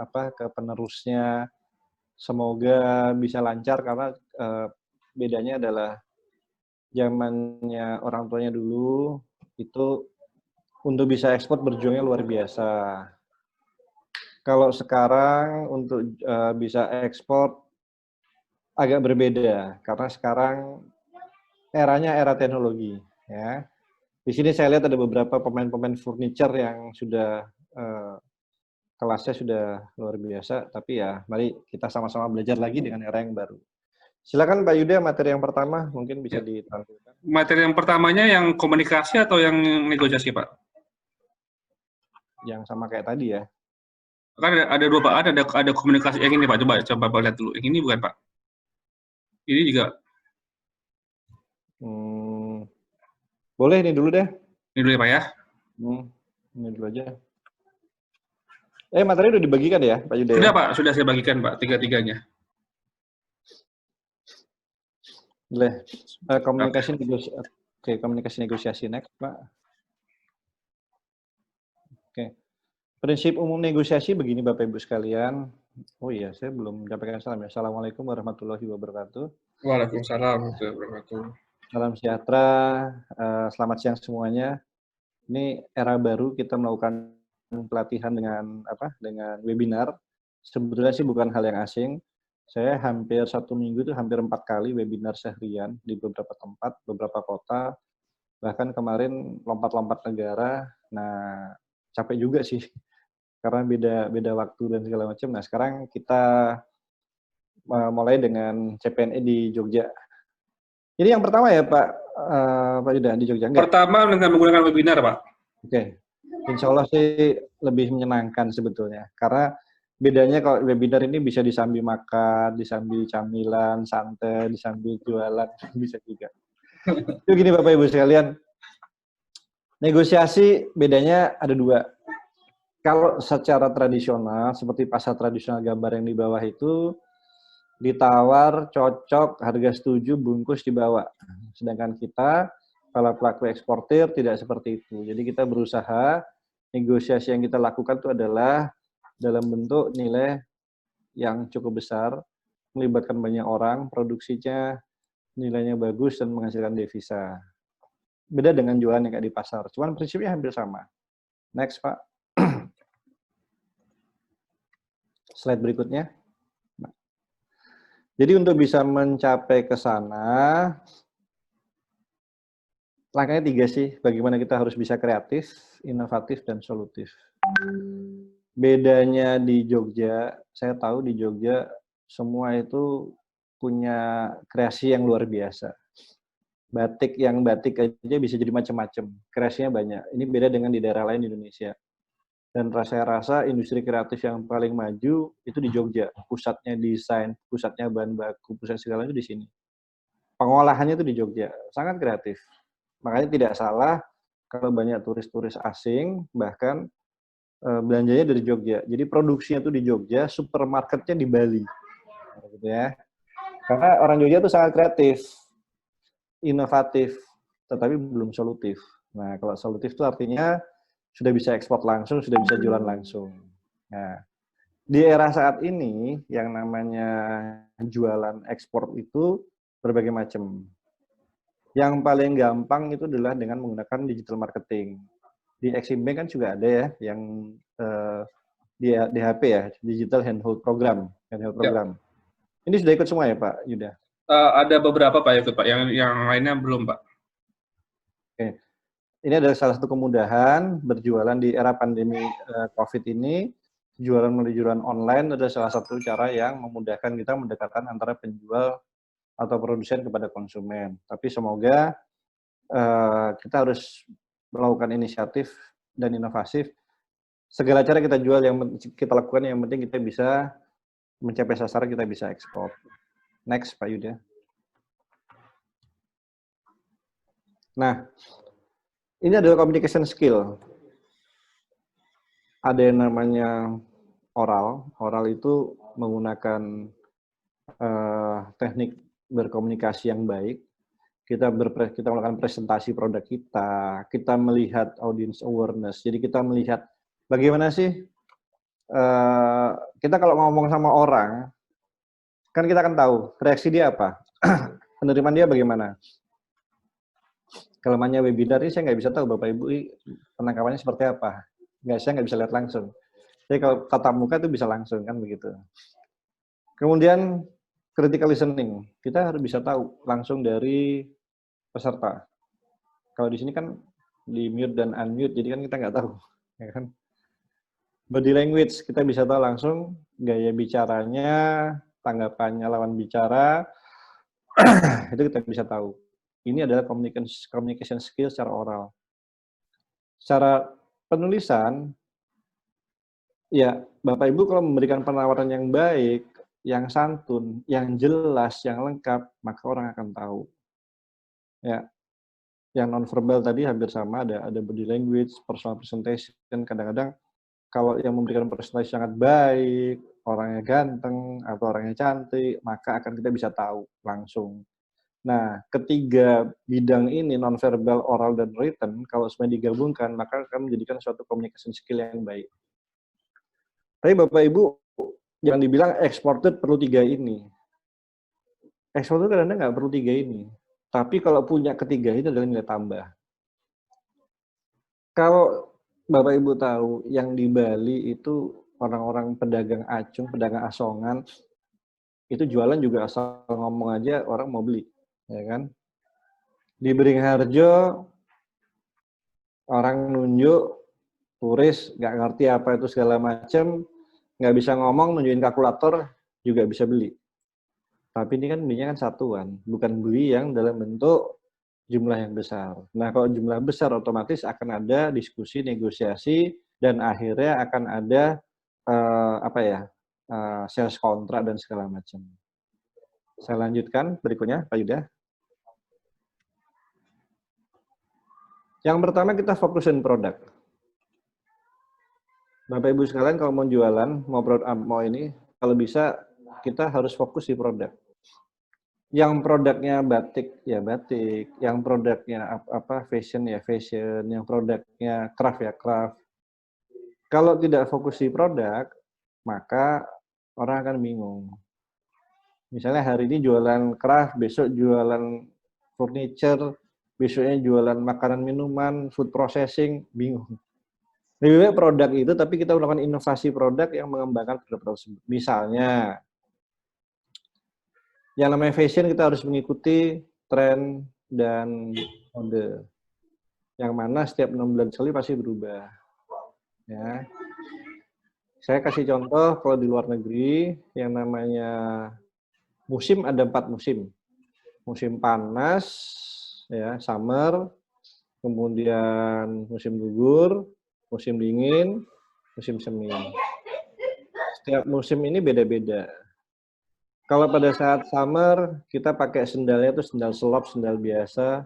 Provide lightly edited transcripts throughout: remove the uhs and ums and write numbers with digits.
ke penerusnya. Semoga bisa lancar karena bedanya adalah zamannya orang tuanya dulu itu untuk bisa ekspor berjuangnya luar biasa. Kalau sekarang untuk bisa ekspor agak berbeda karena sekarang eranya era teknologi, ya. Di sini saya lihat ada beberapa pemain-pemain furniture yang sudah kelasnya sudah luar biasa, tapi ya mari kita sama-sama belajar lagi dengan era yang baru. Silakan Pak Yuda, materi yang pertama mungkin bisa ditampilkan. Materi yang pertamanya yang komunikasi atau yang negosiasi, Pak? Yang sama kayak tadi ya. Kan ada dua, Pak. Ada komunikasi yang ini, Pak. Coba lihat dulu. Yang ini bukan, Pak? Ini juga. Boleh ini dulu deh. Ini dulu ya, Pak ya. Ini dulu aja. Materi udah dibagikan ya, Pak Yuda? Sudah, ya? Pak. Sudah saya bagikan, Pak. Tiga-tiganya. Boleh. Komunikasi negosiasi next, Pak. Oke. Prinsip umum negosiasi begini Bapak Ibu sekalian. Oh iya, saya belum menyampaikan salam ya. Assalamualaikum warahmatullahi wabarakatuh. Waalaikumsalam warahmatullahi wabarakatuh. Salam sejahtera, selamat siang semuanya. Ini era baru kita melakukan pelatihan dengan webinar. Sebetulnya sih bukan hal yang asing. Saya hampir 1 minggu itu hampir 4 kali webinar seharian di beberapa tempat, beberapa kota. Bahkan kemarin lompat-lompat negara. Nah, capek juga sih. Karena beda waktu dan segala macam. Nah, sekarang kita mulai dengan CPNE di Jogja. Jadi yang pertama ya Pak Yuda di Jogja. Enggak? Pertama dengan menggunakan webinar, Pak. Oke. Insya Allah sih lebih menyenangkan sebetulnya. Karena bedanya kalau webinar ini bisa disambi makan, disambi camilan, santai, disambi jualan, bisa juga. Itu gini Bapak Ibu sekalian, negosiasi bedanya ada 2. Kalau secara tradisional, seperti pasar tradisional gambar yang di bawah itu, ditawar, cocok, harga setuju, bungkus dibawa. Sedangkan kita, kalau pelaku eksportir, tidak seperti itu. Jadi kita berusaha, negosiasi yang kita lakukan itu adalah dalam bentuk nilai yang cukup besar, melibatkan banyak orang, produksinya nilainya bagus, dan menghasilkan devisa. Beda dengan jualan yang kayak di pasar. Cuman prinsipnya hampir sama. Next, Pak. Slide berikutnya. Nah, jadi untuk bisa mencapai ke sana, langkahnya 3 sih. Bagaimana kita harus bisa kreatif, inovatif, dan solutif. Bedanya di Jogja, saya tahu di Jogja semua itu punya kreasi yang luar biasa. Batik aja bisa jadi macam-macam. Kreasinya banyak. Ini beda dengan di daerah lain di Indonesia. Dan saya rasa industri kreatif yang paling maju itu di Jogja. Pusatnya desain, pusatnya bahan baku, pusat segala itu di sini. Pengolahannya itu di Jogja. Sangat kreatif. Makanya tidak salah kalau banyak turis-turis asing, bahkan belanjanya dari Jogja. Jadi produksinya itu di Jogja, supermarketnya di Bali. Gitu ya. Karena orang Jogja itu sangat kreatif, inovatif, tetapi belum solutif. Nah, kalau solutif itu artinya sudah bisa ekspor langsung, sudah bisa jualan langsung. Nah, di era saat ini yang namanya jualan ekspor itu berbagai macam. Yang paling gampang itu adalah dengan menggunakan digital marketing. Di Exim Bank kan juga ada ya yang di HP ya, Digital Handhold Program. Ya. Ini sudah ikut semua ya Pak Yuda? Ada beberapa Pak ikut Pak, yang lainnya belum Pak. Oke. Ini adalah salah satu kemudahan berjualan di era pandemi COVID ini. Jualan online adalah salah satu cara yang memudahkan kita mendekatkan antara penjual atau produsen kepada konsumen. Tapi semoga kita harus melakukan inisiatif dan inovatif. Segala cara kita jual, yang kita lakukan, yang penting kita bisa mencapai sasaran, kita bisa ekspor. Next, Pak Yuda. Nah, ini adalah communication skill. Ada yang namanya oral. Oral itu menggunakan teknik berkomunikasi yang baik. Kita melakukan presentasi produk kita melihat audience awareness. Jadi kita melihat bagaimana sih kita kalau ngomong sama orang, kan kita akan tahu reaksi dia apa, penerimaan dia bagaimana. Kalau namanya webinar ini saya nggak bisa tahu Bapak Ibu penangkapannya seperti apa. Saya nggak bisa lihat langsung. Jadi kalau tatap muka itu bisa langsung kan begitu. Kemudian critical listening, kita harus bisa tahu langsung dari peserta. Kalau di sini kan di mute dan unmute, jadi kan kita nggak tahu. Ya kan? Body language, kita bisa tahu langsung gaya bicaranya, tanggapannya lawan bicara, itu kita bisa tahu. Ini adalah communication skill secara oral. Secara penulisan, ya Bapak Ibu kalau memberikan penawaran yang baik, yang santun, yang jelas, yang lengkap, maka orang akan tahu. Ya, yang nonverbal tadi hampir sama, ada body language, personal presentation, kadang-kadang kalau yang memberikan presentasi sangat baik, orangnya ganteng, atau orangnya cantik, maka akan kita bisa tahu langsung. Nah, ketiga bidang ini, nonverbal, oral, dan written, kalau semuanya digabungkan, maka akan menjadikan suatu communication skill yang baik. Tapi Bapak Ibu, jangan dibilang exported perlu 3 ini. Exported kadang-kadang nggak perlu 3 ini. Tapi kalau punya ketiga itu adalah nilai tambah. Kalau Bapak Ibu tahu, yang di Bali itu orang-orang pedagang acung, pedagang asongan, itu jualan juga asal ngomong aja orang mau beli. Ya kan? Di Beringharjo, orang nunjuk, turis, nggak ngerti apa itu segala macam, nggak bisa ngomong, nunjukin kalkulator, juga bisa beli. Tapi ini kan belinya kan satuan, bukan beli yang dalam bentuk jumlah yang besar. Nah, kalau jumlah besar otomatis akan ada diskusi, negosiasi, dan akhirnya akan ada sales kontrak dan segala macam. Saya lanjutkan berikutnya, Pak Yuda. Yang pertama kita fokusin produk. Bapak Ibu sekalian kalau mau jualan, mau ini, kalau bisa kita harus fokus di produk. Yang produknya batik ya batik, yang produknya fashion ya fashion, yang produknya craft ya craft. Kalau tidak fokus di produk, maka orang akan bingung. Misalnya hari ini jualan craft, besok jualan furniture, besoknya jualan makanan minuman, food processing, bingung. Lebih baik produk itu, tapi kita melakukan inovasi produk yang mengembangkan produk tersebut. Misalnya, yang namanya fashion kita harus mengikuti tren dan mode. Yang mana setiap 6 bulan sekali pasti berubah. Ya. Saya kasih contoh kalau di luar negeri yang namanya musim ada 4 musim. Musim panas, ya summer, kemudian musim gugur, musim dingin, musim semi. Setiap musim ini beda-beda. Kalau pada saat summer, kita pakai sendalnya itu sendal selop, sendal biasa.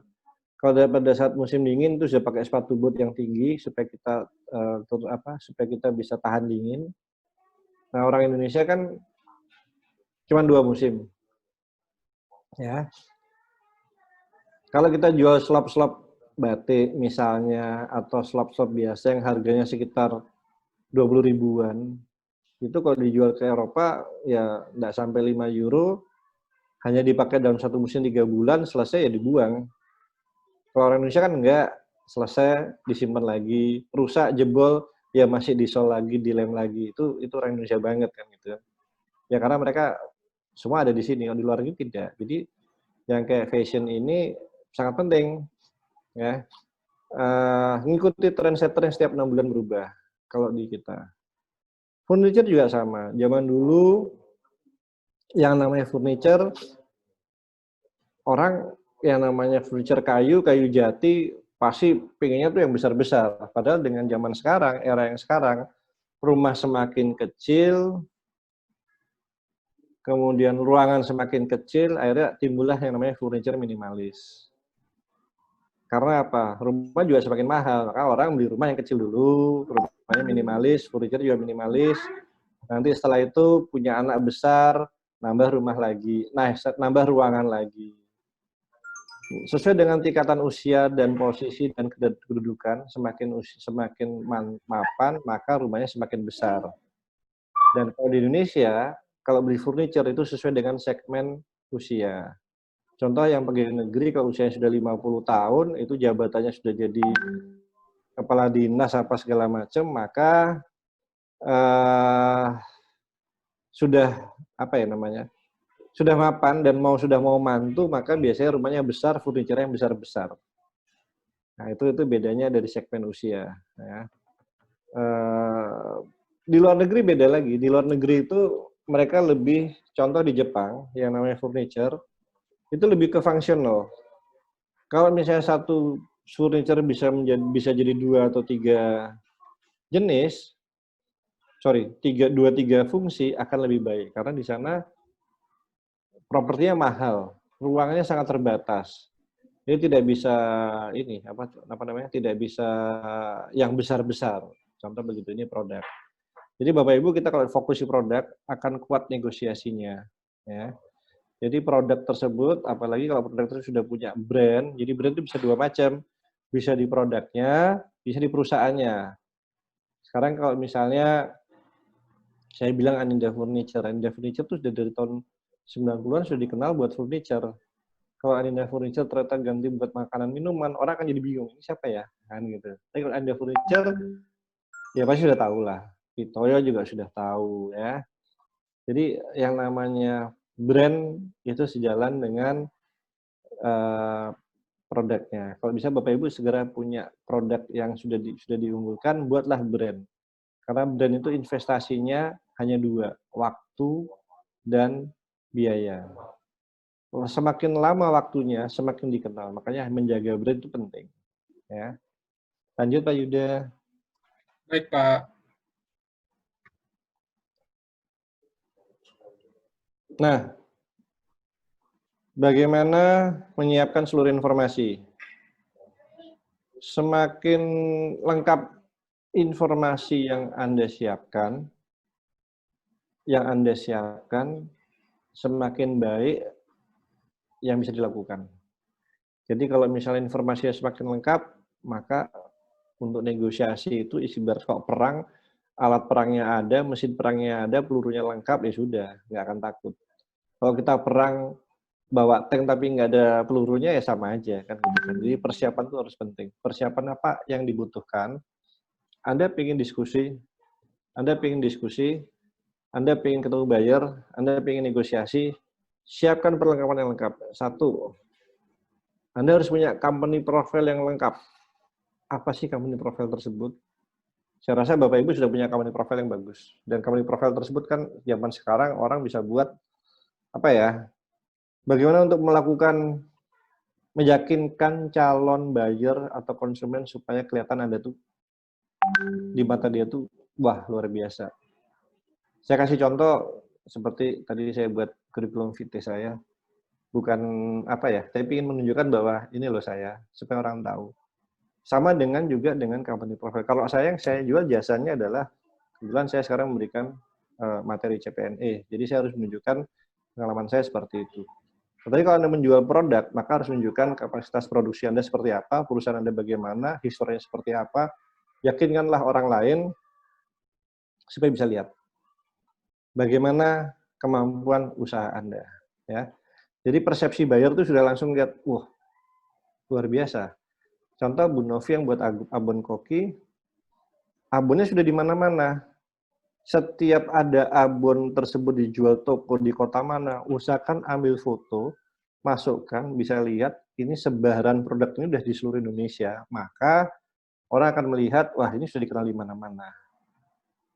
Kalau pada saat musim dingin itu sudah pakai sepatu boot yang tinggi supaya kita supaya kita bisa tahan dingin. Nah, orang Indonesia kan cuma 2 musim. Ya. Kalau kita jual selop-selop batik misalnya atau selop-selop biasa yang harganya sekitar 20 ribuan, itu kalau dijual ke Eropa ya nggak sampai 5 euro, hanya dipakai dalam satu musim 3 bulan, selesai ya dibuang. Kalau orang Indonesia kan enggak, selesai disimpan lagi, rusak, jebol, ya masih disol lagi, dilem lagi. Itu orang Indonesia banget kan gitu. Ya karena mereka semua ada di sini, di luar negeri tidak. Jadi yang kayak fashion ini sangat penting ya. Ngikuti trendsetter yang setiap 6 bulan berubah kalau di kita. Furniture juga sama. Zaman dulu yang namanya furniture, orang yang namanya furniture kayu jati, pasti pengennya tuh yang besar-besar. Padahal dengan zaman sekarang, era yang sekarang, rumah semakin kecil, kemudian ruangan semakin kecil, akhirnya timbullah yang namanya furniture minimalis. Karena apa? Rumah juga semakin mahal, maka orang beli rumah yang kecil dulu, rumahnya minimalis, furniture juga minimalis. Nanti setelah itu punya anak besar, nambah rumah lagi, nambah ruangan lagi. Sesuai dengan tingkatan usia dan posisi dan kedudukan, semakin mapan, maka rumahnya semakin besar. Dan kalau di Indonesia, kalau beli furniture itu sesuai dengan segmen usia. Contoh yang pegawai negeri kalau usianya sudah 50 tahun, itu jabatannya sudah jadi kepala dinas apa segala macam, maka eh, sudah apa ya namanya, sudah mapan dan sudah mau mantu, maka biasanya rumahnya besar, furniture yang besar-besar. Nah itu bedanya dari segmen usia. Ya. Di luar negeri beda lagi. Di luar negeri itu mereka lebih, contoh di Jepang yang namanya furniture, itu lebih ke fungsional. Kalau misalnya satu furniture bisa jadi 2 atau 3 jenis, dua tiga fungsi akan lebih baik karena di sana propertinya mahal, ruangannya sangat terbatas. Jadi tidak bisa apa namanya, tidak bisa yang besar-besar. Contoh begitu, ini produk. Jadi Bapak Ibu, kita kalau fokus di produk akan kuat negosiasinya, ya. Jadi produk tersebut, apalagi kalau produk tersebut sudah punya brand, jadi brand itu bisa dua macam, bisa di produknya, bisa di perusahaannya. Sekarang kalau misalnya saya bilang Anindya Furniture itu sudah dari tahun 90-an sudah dikenal buat furniture. Kalau Anindya Furniture ternyata ganti buat makanan minuman, orang akan jadi bingung, ini siapa ya? Kan gitu. Tapi kalau Anindya Furniture, ya pasti sudah tahu lah. Vitoyo juga sudah tahu ya. Jadi yang namanya brand itu sejalan dengan produknya. Kalau bisa Bapak Ibu segera punya produk yang sudah diunggulkan, buatlah brand. Karena brand itu investasinya hanya dua, waktu dan biaya. Semakin lama waktunya, semakin dikenal. Makanya menjaga brand itu penting. Ya. Lanjut Pak Yuda. Baik, Pak. Nah, bagaimana menyiapkan seluruh informasi? Semakin lengkap informasi yang Anda siapkan, semakin baik yang bisa dilakukan. Jadi kalau misalnya informasinya semakin lengkap, maka untuk negosiasi itu ibarat kok perang, alat perangnya ada, mesin perangnya ada, pelurunya lengkap, ya sudah, nggak akan takut. Kalau kita perang bawa tank tapi nggak ada pelurunya, ya sama aja kan gitu kan. Jadi persiapan itu harus penting. Persiapan apa yang dibutuhkan? Anda pengen diskusi, Anda pengen ketemu buyer, Anda pengen negosiasi, siapkan perlengkapan yang lengkap. Satu, Anda harus punya company profile yang lengkap. Apa sih company profile tersebut? Saya rasa Bapak Ibu sudah punya company profile yang bagus. Dan company profile tersebut kan zaman sekarang orang bisa buat apa ya? Bagaimana untuk meyakinkan calon buyer atau konsumen supaya kelihatan Anda tuh di mata dia tuh wah luar biasa. Saya kasih contoh seperti tadi saya buat kurikulum vitae saya. Bukan apa ya, saya ingin menunjukkan bahwa ini loh saya, supaya orang tahu. Sama juga dengan company profile. Kalau saya jual jasanya adalah, kebetulan saya sekarang memberikan materi CPNE, jadi saya harus menunjukkan pengalaman saya seperti itu. Tapi kalau Anda menjual produk, maka harus menunjukkan kapasitas produksi Anda seperti apa, perusahaan Anda bagaimana, historinya seperti apa, yakinkanlah orang lain supaya bisa lihat bagaimana kemampuan usaha Anda. Ya. Jadi persepsi buyer itu sudah langsung lihat, wah luar biasa. Contoh Bu Novi yang buat abon koki, abonnya sudah di mana-mana. Setiap ada abon tersebut dijual toko di kota mana, usahakan ambil foto, masukkan, bisa lihat ini sebaran produk ini sudah di seluruh Indonesia. Maka orang akan melihat, wah ini sudah dikenal di mana-mana.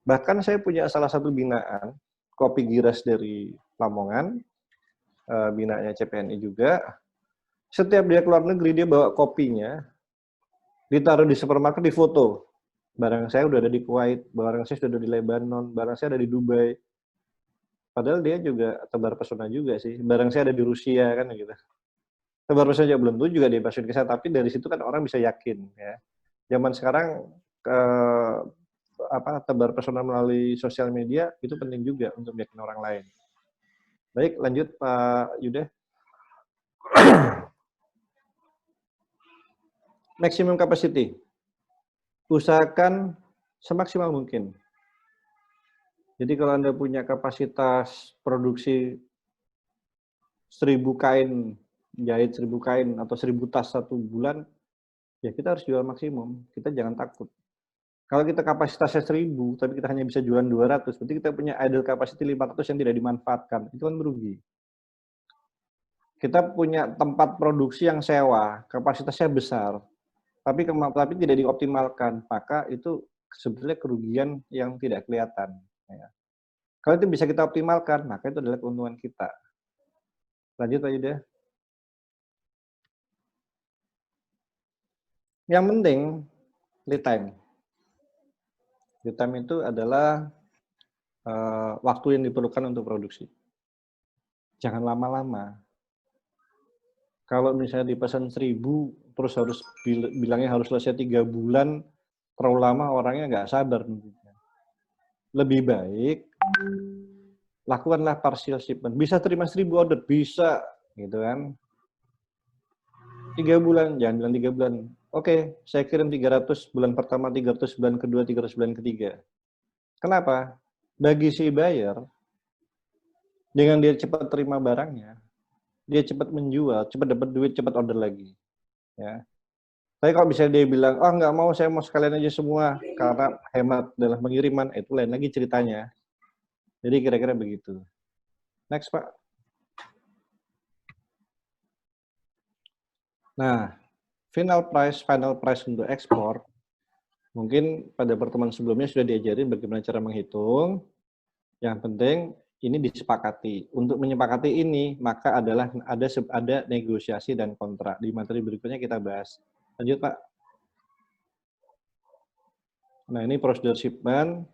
Bahkan saya punya salah satu binaan, Kopi Giras dari Lamongan, binaannya CPNI juga. Setiap dia keluar negeri, dia bawa kopinya, ditaruh di supermarket, di foto. Barang saya udah ada di Kuwait, barang saya sudah ada di Lebanon, barang saya ada di Dubai. Padahal dia juga tebar pesona juga sih. Barang saya ada di Rusia kan gitu. Tebar pesona juga belum tentu juga dia passion ke saya, tapi dari situ kan orang bisa yakin ya. Zaman sekarang tebar pesona melalui sosial media itu penting juga untuk meyakinkan orang lain. Baik, lanjut Pak Yuda. Maximum capacity. Usahakan semaksimal mungkin. Jadi kalau Anda punya kapasitas produksi 1.000 kain, jahit 1.000 kain atau 1.000 tas 1 bulan, ya kita harus jual maksimum. Kita jangan takut. Kalau kita kapasitasnya 1.000, tapi kita hanya bisa jualan 200, berarti kita punya idle capacity 500 yang tidak dimanfaatkan. Itu kan merugi. Kita punya tempat produksi yang sewa, kapasitasnya besar, tapi tidak dioptimalkan, maka itu sebetulnya kerugian yang tidak kelihatan. Ya. Kalau itu bisa kita optimalkan, maka itu adalah keuntungan kita. Lanjut Pak Yuda. Yang penting, lead time. Lead time itu adalah waktu yang diperlukan untuk produksi. Jangan lama-lama. Kalau misalnya dipesan 1.000, terus harus bilangnya harus selesai 3 bulan, terlalu lama orangnya nggak sabar. Lebih baik lakukanlah partial shipment. Bisa terima 1.000 order, bisa, gitu kan. 3 bulan, jangan bilang 3 bulan. Oke, saya kirim 300 bulan pertama, 300 bulan kedua, 300 bulan ketiga. Kenapa? Bagi si buyer, dengan dia cepat terima barangnya, dia cepat menjual, cepat dapat duit, cepat order lagi. Ya. Tapi kalau bisa dia bilang, oh nggak mau, saya mau sekalian aja semua, karena hemat dalam pengiriman, itu lain lagi ceritanya. Jadi kira-kira begitu. Next, Pak. Nah, final price untuk ekspor, mungkin pada pertemuan sebelumnya sudah diajarin bagaimana cara menghitung. Yang penting ini disepakati. Untuk menyepakati ini, maka ada negosiasi dan kontrak. Di materi berikutnya kita bahas. Lanjut, Pak. Nah, ini prosedur shipment.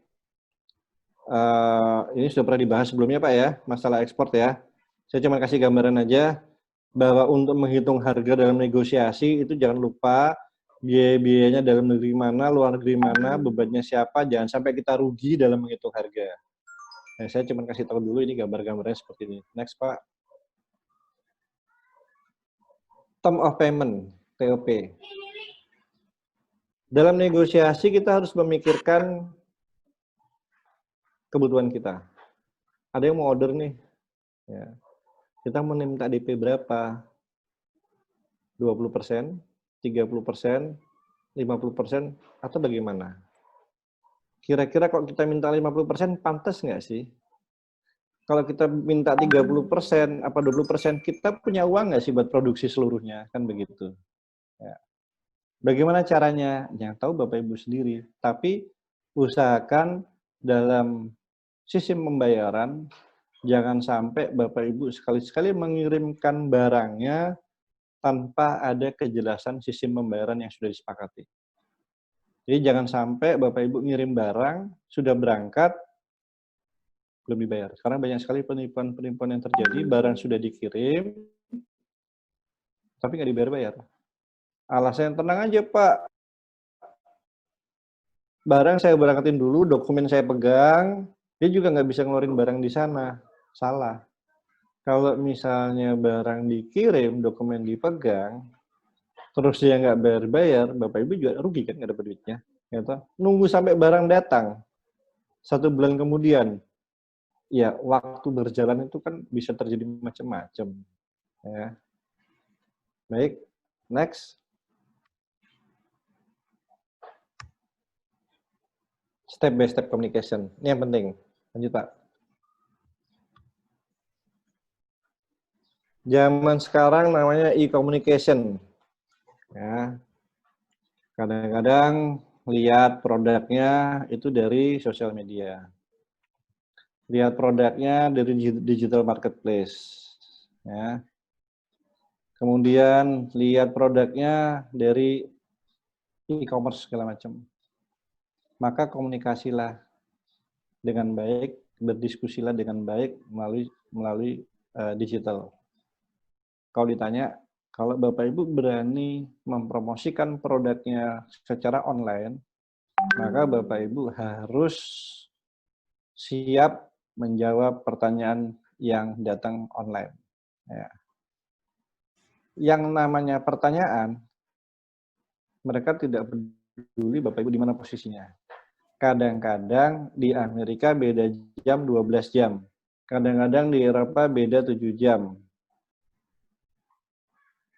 Ini sudah pernah dibahas sebelumnya, Pak ya, masalah ekspor ya. Saya cuma kasih gambaran aja bahwa untuk menghitung harga dalam negosiasi itu jangan lupa biaya-biayanya dalam negeri mana, luar negeri mana, bebannya siapa, jangan sampai kita rugi dalam menghitung harga. Nah, saya cuma kasih tahu dulu ini gambar-gambarnya seperti ini. Next, Pak. Term of payment, TOP. Dalam negosiasi kita harus memikirkan kebutuhan kita. Ada yang mau order nih, ya. Kita mau minta DP berapa? 20%, 30%, 50%, atau bagaimana? Kira-kira kalau kita minta 50%, pantas nggak sih? Kalau kita minta 30%, apa 20%, kita punya uang nggak sih buat produksi seluruhnya? Kan begitu. Ya. Bagaimana caranya? Yang tahu Bapak Ibu sendiri. Tapi usahakan dalam sistem pembayaran, jangan sampai Bapak Ibu sekali-sekali mengirimkan barangnya tanpa ada kejelasan sistem pembayaran yang sudah disepakati. Jadi jangan sampai Bapak Ibu ngirim barang, sudah berangkat, belum dibayar. Sekarang banyak sekali penipuan-penipuan yang terjadi, barang sudah dikirim, tapi nggak dibayar-bayar. Alasan tenang aja Pak, barang saya berangkatin dulu, dokumen saya pegang, dia juga nggak bisa ngeluarin barang di sana. Salah. Kalau misalnya barang dikirim, dokumen dipegang, terus dia nggak bayar-bayar, Bapak Ibu juga rugi kan nggak dapat duitnya. Gitu. Nunggu sampai barang datang, 1 bulan kemudian, ya waktu berjalan itu kan bisa terjadi macam-macam. Ya. Baik, next. Step by step communication, ini yang penting. Lanjut Pak. Zaman sekarang namanya e-communication. Ya. Kadang-kadang lihat produknya itu dari sosial media. Lihat produknya dari digital marketplace. Ya. Kemudian lihat produknya dari e-commerce segala macam. Maka komunikasilah dengan baik, berdiskusilah dengan baik melalui digital. Kalau ditanya, kalau Bapak Ibu berani mempromosikan produknya secara online, maka Bapak Ibu harus siap menjawab pertanyaan yang datang online. Ya. Yang namanya pertanyaan, mereka tidak peduli Bapak Ibu di mana posisinya. Kadang-kadang di Amerika beda jam 12 jam. Kadang-kadang di Eropa beda 7 jam.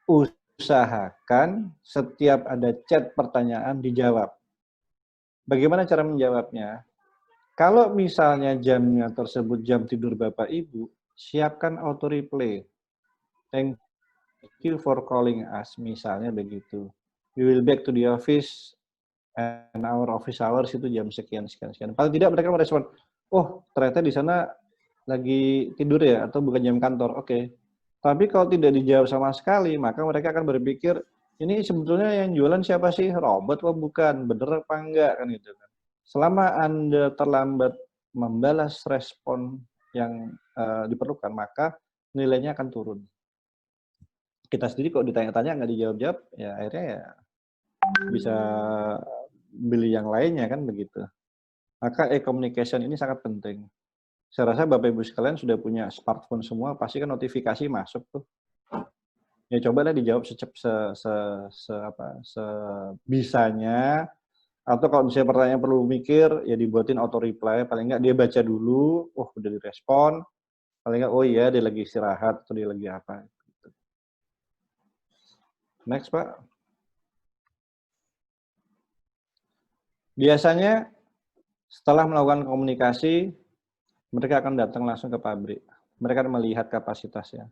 Usahakan setiap ada chat pertanyaan dijawab. Bagaimana cara menjawabnya? Kalau misalnya jamnya tersebut jam tidur Bapak Ibu, siapkan auto replay. Thank you for calling us, misalnya begitu. We will back to the office and our office hours itu jam sekian. Paling tidak mereka merespon, oh ternyata di sana lagi tidur ya, atau bukan jam kantor, oke. Tapi kalau tidak dijawab sama sekali, maka mereka akan berpikir, ini sebetulnya yang jualan siapa sih? Robot apa bukan? Bener apa enggak? Kan gitu kan. Selama Anda terlambat membalas respon yang diperlukan, maka nilainya akan turun. Kita sendiri kok ditanya-tanya nggak dijawab-jawab, ya akhirnya ya bisa beli yang lainnya kan begitu. Maka e-communication ini sangat penting. Saya rasa Bapak Ibu sekalian sudah punya smartphone semua, pasti kan notifikasi masuk tuh. Ya cobalah dijawab sebisanya. Atau kalau misalnya pertanyaan perlu mikir, ya dibuatin auto reply. Paling nggak dia baca dulu, oh udah direspon. Paling nggak, oh iya dia lagi istirahat atau dia lagi apa. Next Pak. Biasanya setelah melakukan komunikasi, mereka akan datang langsung ke pabrik. Mereka akan melihat kapasitasnya.